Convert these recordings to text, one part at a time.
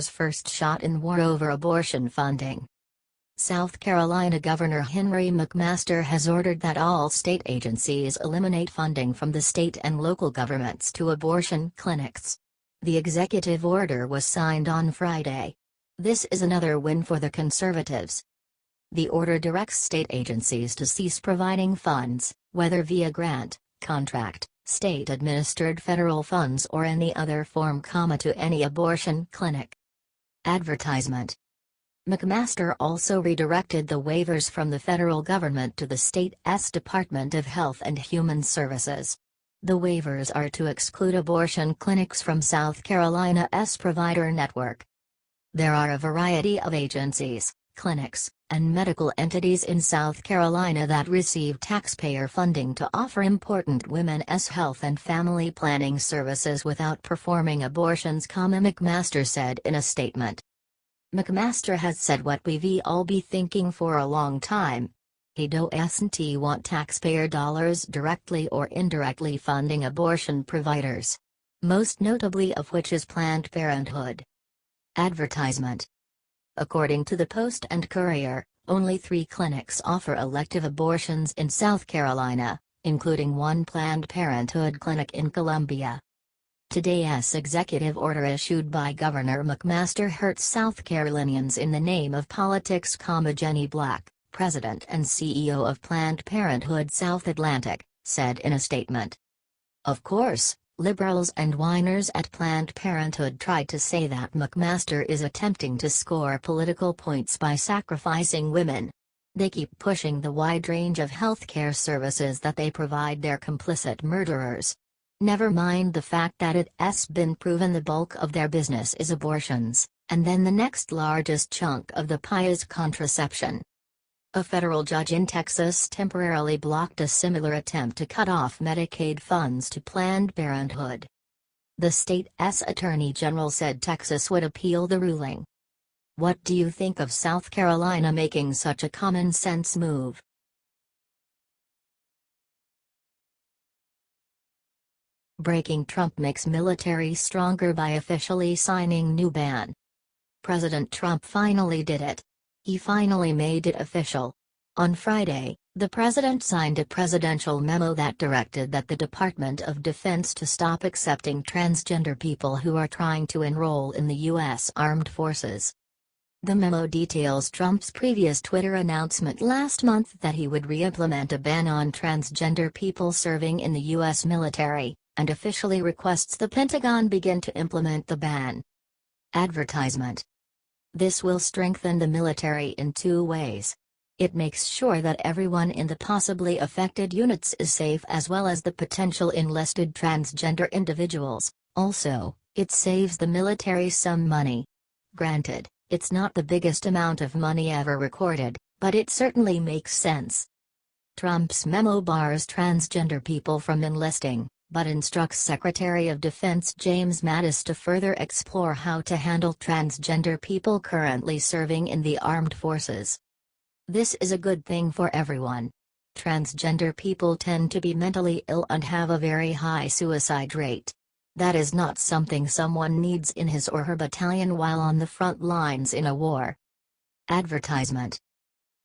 first shot in war over abortion funding. South Carolina Governor Henry McMaster has ordered that all state agencies eliminate funding from the state and local governments to abortion clinics. The executive order was signed on Friday. This is another win for the conservatives. The order directs state agencies to cease providing funds, whether via grant, contract, state-administered federal funds or any other form, to any abortion clinic. Advertisement. McMaster also redirected the waivers from the federal government to the state's Department of Health and Human Services. The waivers are to exclude abortion clinics from South Carolina's provider network. There are a variety of agencies, clinics, and medical entities in South Carolina that receive taxpayer funding to offer important women's health and family planning services without performing abortions, McMaster said in a statement. McMaster has said what we've all been thinking for a long time. He doesn't want taxpayer dollars directly or indirectly funding abortion providers. Most notably of which is Planned Parenthood. Advertisement. According to the Post and Courier, only 3 clinics offer elective abortions in South Carolina, including one Planned Parenthood clinic in Columbia. Today's executive order issued by Governor McMaster hurts South Carolinians in the name of politics, Jenny Black, president and CEO of Planned Parenthood South Atlantic, said in a statement. Of course, liberals and whiners at Planned Parenthood tried to say that McMaster is attempting to score political points by sacrificing women. They keep pushing the wide range of healthcare services that they provide their complicit murderers. Never mind the fact that it's been proven the bulk of their business is abortions, and then the next largest chunk of the pie is contraception. A federal judge in Texas temporarily blocked a similar attempt to cut off Medicaid funds to Planned Parenthood. The state's attorney general said Texas would appeal the ruling. What do you think of South Carolina making such a common-sense move? Breaking: Trump makes military stronger by officially signing new ban. President Trump finally did it. He finally made it official. On Friday, the president signed a presidential memo that directed that the Department of Defense to stop accepting transgender people who are trying to enroll in the U.S. Armed Forces. The memo details Trump's previous Twitter announcement last month that he would re-implement a ban on transgender people serving in the U.S. military, and officially requests the Pentagon begin to implement the ban. Advertisement. This will strengthen the military in 2 ways. It makes sure that everyone in the possibly affected units is safe, as well as the potential enlisted transgender individuals. Also, it saves the military some money. Granted, it's not the biggest amount of money ever recorded, but it certainly makes sense. Trump's memo bars transgender people from enlisting, but instructs Secretary of Defense James Mattis to further explore how to handle transgender people currently serving in the armed forces. This is a good thing for everyone. Transgender people tend to be mentally ill and have a very high suicide rate. That is not something someone needs in his or her battalion while on the front lines in a war. Advertisement.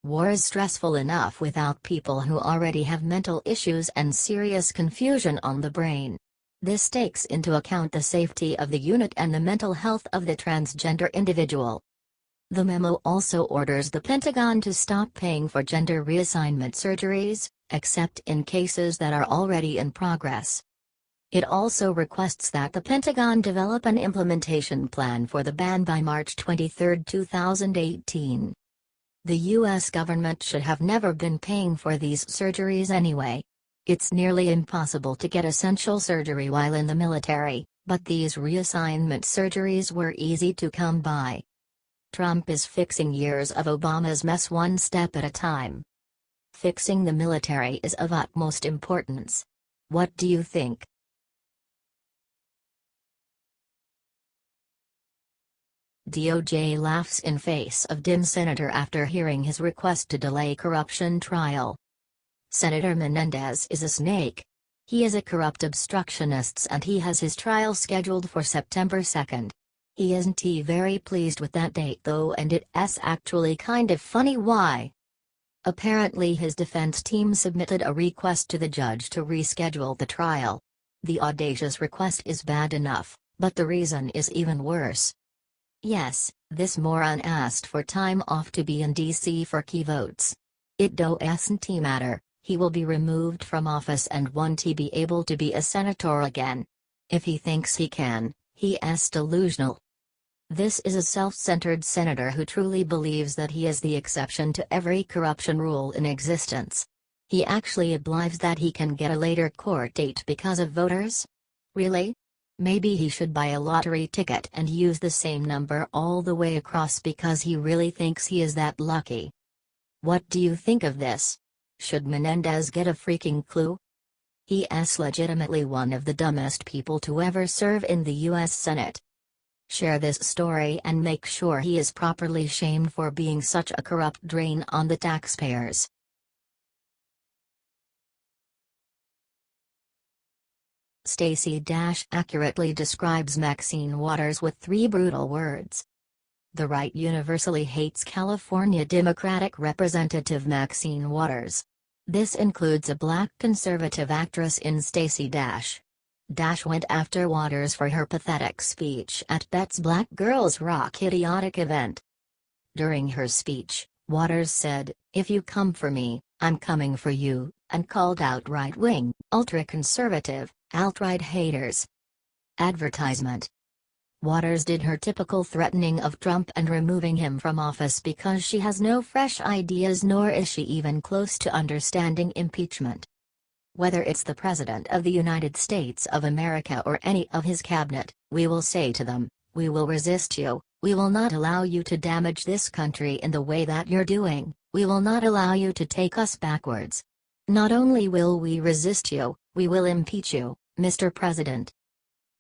War is stressful enough without people who already have mental issues and serious confusion on the brain. This takes into account the safety of the unit and the mental health of the transgender individual. The memo also orders the Pentagon to stop paying for gender reassignment surgeries, except in cases that are already in progress. It also requests that the Pentagon develop an implementation plan for the ban by March 23, 2018. The U.S. government should have never been paying for these surgeries anyway. It's nearly impossible to get essential surgery while in the military, but these reassignment surgeries were easy to come by. Trump is fixing years of Obama's mess one step at a time. Fixing the military is of utmost importance. What do you think? DOJ laughs in face of Dem senator after hearing his request to delay corruption trial. Senator Menendez is a snake. He is a corrupt obstructionist and he has his trial scheduled for September 2. He isn't very pleased with that date though, and it's actually kind of funny why. Apparently his defense team submitted a request to the judge to reschedule the trial. The audacious request is bad enough, but the reason is even worse. Yes, this moron asked for time off to be in D.C. for key votes. It doesn't matter, he will be removed from office and won't he be able to be a senator again. If he thinks he can, he's delusional. This is a self-centered senator who truly believes that he is the exception to every corruption rule in existence. He actually believes that he can get a later court date because of voters? Really? Maybe he should buy a lottery ticket and use the same number all the way across because he really thinks he is that lucky. What do you think of this? Should Menendez get a freaking clue? He's legitimately one of the dumbest people to ever serve in the U.S. Senate. Share this story and make sure he is properly shamed for being such a corrupt drain on the taxpayers. Stacey accurately describes Maxine Waters with 3 brutal words. The right universally hates California Democratic Representative Maxine Waters. This includes a black conservative actress in Stacey went after Waters for her pathetic speech at Bet's Black Girls Rock idiotic event. During her speech, Waters said, "If you come for me, I'm coming for you," and called out right-wing, ultra-conservative, alt-right haters. Advertisement. Waters did her typical threatening of Trump and removing him from office because she has no fresh ideas nor is she even close to understanding impeachment. Whether it's the President of the United States of America or any of his cabinet, we will say to them, "We will resist you, we will not allow you to damage this country in the way that you're doing, we will not allow you to take us backwards. Not only will we resist you, we will impeach you, Mr. President."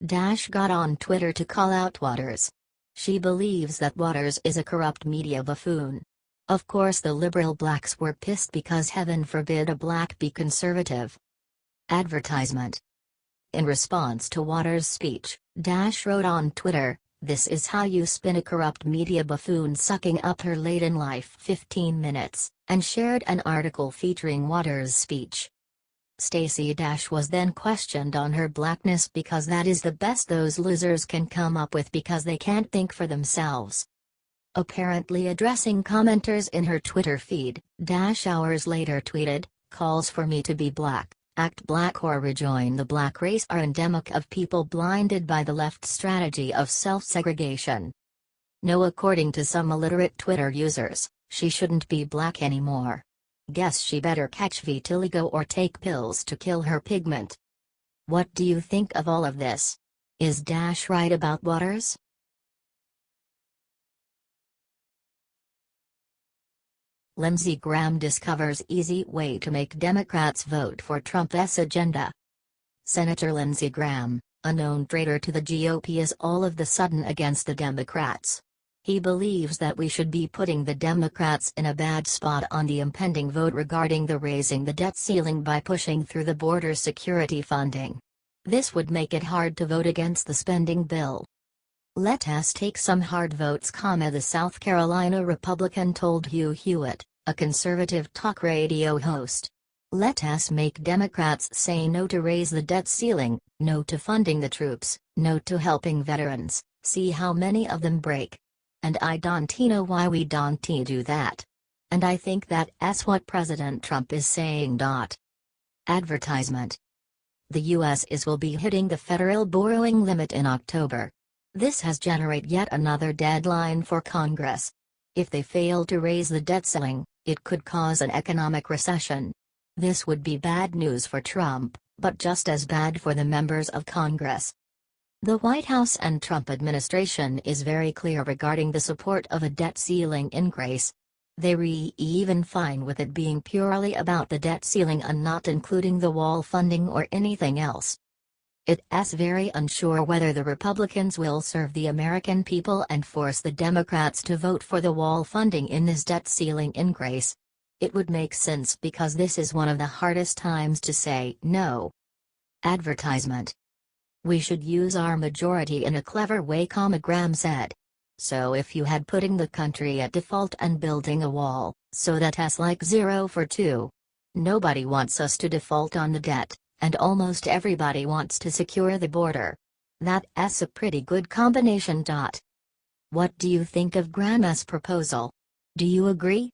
Got on Twitter to call out Waters. She believes that Waters is a corrupt media buffoon. Of course the liberal blacks were pissed because heaven forbid a black be conservative. Advertisement. In response to Waters' speech, wrote on Twitter, "This is how you spin a corrupt media buffoon sucking up her late in life 15 minutes, and shared an article featuring Waters' speech. Stacey was then questioned on her blackness because that is the best those losers can come up with because they can't think for themselves. Apparently addressing commenters in her Twitter feed, hours later tweeted, "Calls for me to be black, act black or rejoin the black race are endemic of people blinded by the left strategy of self-segregation. No, according to some illiterate Twitter users, she shouldn't be black anymore. Guess she better catch vitiligo or take pills to kill her pigment." What do you think of all of this? Is right about Waters? Lindsey Graham discovers easy way to make Democrats vote for Trump's agenda. Senator Lindsey Graham, a known traitor to the GOP, is all of the sudden against the Democrats. He believes that we should be putting the Democrats in a bad spot on the impending vote regarding the raising the debt ceiling by pushing through the border security funding. This would make it hard to vote against the spending bill. "Let us take some hard votes," the South Carolina Republican told Hugh Hewitt, a conservative talk radio host. "Let us make Democrats say no to raise the debt ceiling, no to funding the troops, no to helping veterans, see how many of them break. And I don't know why we don't do that. And I think that's what President Trump is saying. Advertisement. The U.S. will be hitting the federal borrowing limit in October. This has generated yet another deadline for Congress. If they fail to raise the debt ceiling, it could cause an economic recession. This would be bad news for Trump, but just as bad for the members of Congress. The White House and Trump administration is very clear regarding the support of a debt ceiling increase. They're even fine with it being purely about the debt ceiling and not including the wall funding or anything else. It's very unsure whether the Republicans will serve the American people and force the Democrats to vote for the wall funding in this debt ceiling increase. It would make sense because this is one of the hardest times to say no. Advertisement. We should use our majority in a clever way, Graham said. So if you had putting the country at default and building a wall, so that us like 0 for 2. Nobody wants us to default on the debt, and almost everybody wants to secure the border. That's a pretty good combination. What do you think of Graham's proposal? Do you agree?